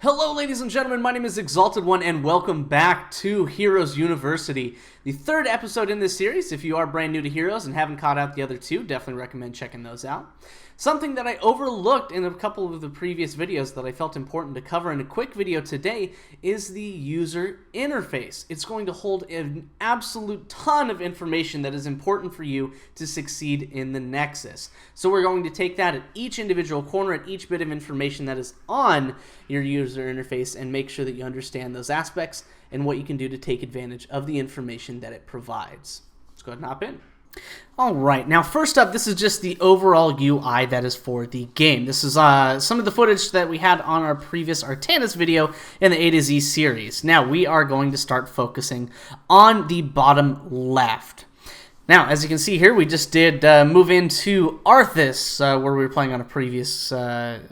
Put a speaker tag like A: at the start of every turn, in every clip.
A: Hello ladies and gentlemen, my name is Exalted One and welcome back to Heroes University, the third episode in this series. If you are brand new to Heroes and haven't caught out the other two, definitely recommend checking those out. Something that I overlooked in a couple of the previous videos that I felt important to cover in a quick video today is the user interface. It's going to hold an absolute ton of information that is important for you to succeed in the Nexus. So we're going to take that at each individual corner, at each bit of information that is on your user interface, and make sure that you understand those aspects and what you can do to take advantage of the information that it provides. Let's go ahead and hop in. Alright, now first up, this is just the overall UI that is for the game. This is some of the footage that we had on our previous Artanis video in the A to Z series. Now we are going to start focusing on the bottom left. Now, as you can see here, we just did move into Arthas, where we were playing on a previous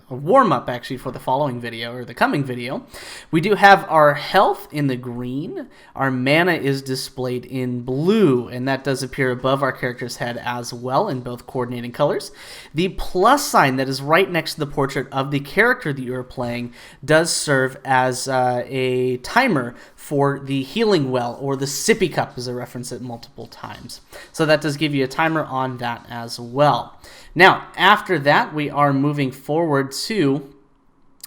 A: warm-up, actually, for the following video, or the coming video. We do have our health in the green. Our mana is displayed in blue, and that does appear above our character's head as well in both coordinating colors. The plus sign that is right next to the portrait of the character that you are playing does serve as a timer for the healing well, or the sippy cup, as I reference it multiple times. So that does give you a timer on that as well. Now, after that, we are moving forward to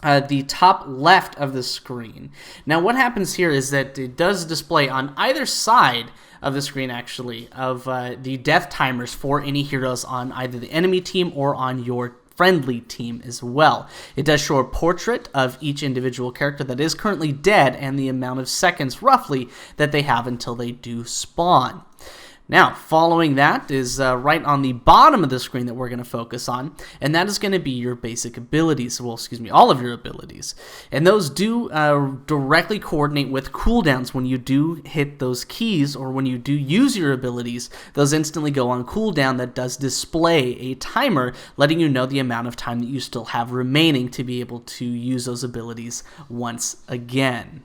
A: the top left of the screen. Now, what happens here is that it does display on either side of the screen, actually, of the death timers for any heroes on either the enemy team or on your friendly team as well. It does show a portrait of each individual character that is currently dead and the amount of seconds, roughly, that they have until they do spawn. Now, following that is right on the bottom of the screen that we're going to focus on, and that is going to be your basic abilities. Well, excuse me, all of your abilities. And those do directly coordinate with cooldowns. When you do hit those keys, or when you do use your abilities, those instantly go on cooldown. That does display a timer, letting you know the amount of time that you still have remaining to be able to use those abilities once again.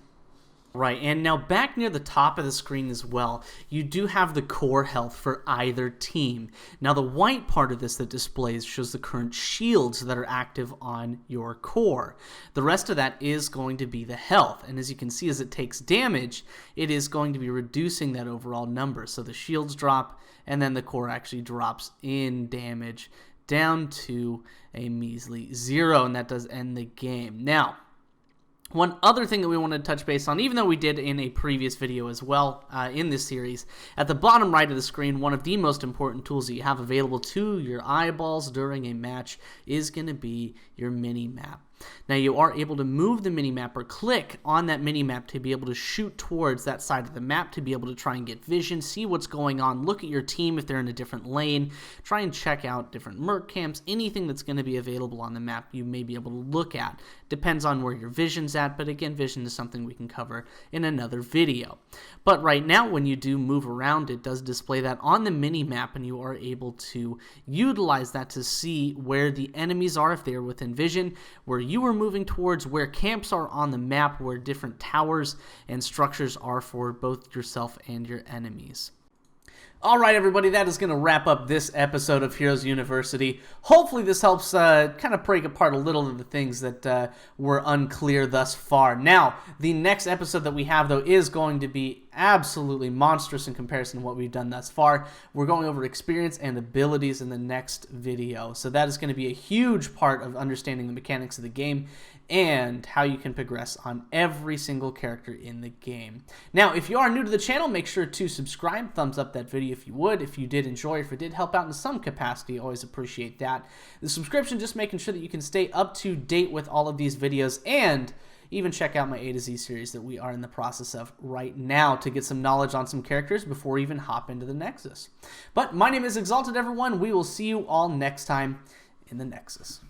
A: Right, and now back near the top of the screen as well, you do have the core health for either team. Now the white part of this that displays shows the current shields that are active on your core. The rest of that is going to be the health, and as you can see, as it takes damage, it is going to be reducing that overall number. So the shields drop, and then the core actually drops in damage down to a measly 0, and that does end the game. Now, one other thing that we wanted to touch base on, even though we did in a previous video as well in this series, at the bottom right of the screen, one of the most important tools that you have available to your eyeballs during a match is going to be your mini-map. Now you are able to move the mini-map or click on that mini-map to be able to shoot towards that side of the map, to be able to try and get vision, see what's going on, look at your team if they're in a different lane, try and check out different merc camps, anything that's going to be available on the map you may be able to look at. Depends on where your vision's at, but again, vision is something we can cover in another video. But right now, when you do move around, it does display that on the mini-map, and you are able to utilize that to see where the enemies are if they are within vision, where you are moving towards, where camps are on the map, where different towers and structures are for both yourself and your enemies. Alright everybody, that is going to wrap up this episode of Heroes University. Hopefully this helps kind of break apart a little of the things that were unclear thus far. Now, the next episode that we have, though, is going to be absolutely monstrous in comparison to what we've done thus far. We're going over experience and abilities in the next video. So that is going to be a huge part of understanding the mechanics of the game and how you can progress on every single character in the game. Now, if you are new to the channel, make sure to subscribe, thumbs up that video if you would. If you did enjoy, if it did help out in some capacity, always appreciate that. The subscription, just making sure that you can stay up to date with all of these videos, and even check out my A to Z series that we are in the process of right now to get some knowledge on some characters before we even hop into the Nexus. But my name is Exalted, everyone. We will see you all next time in the Nexus.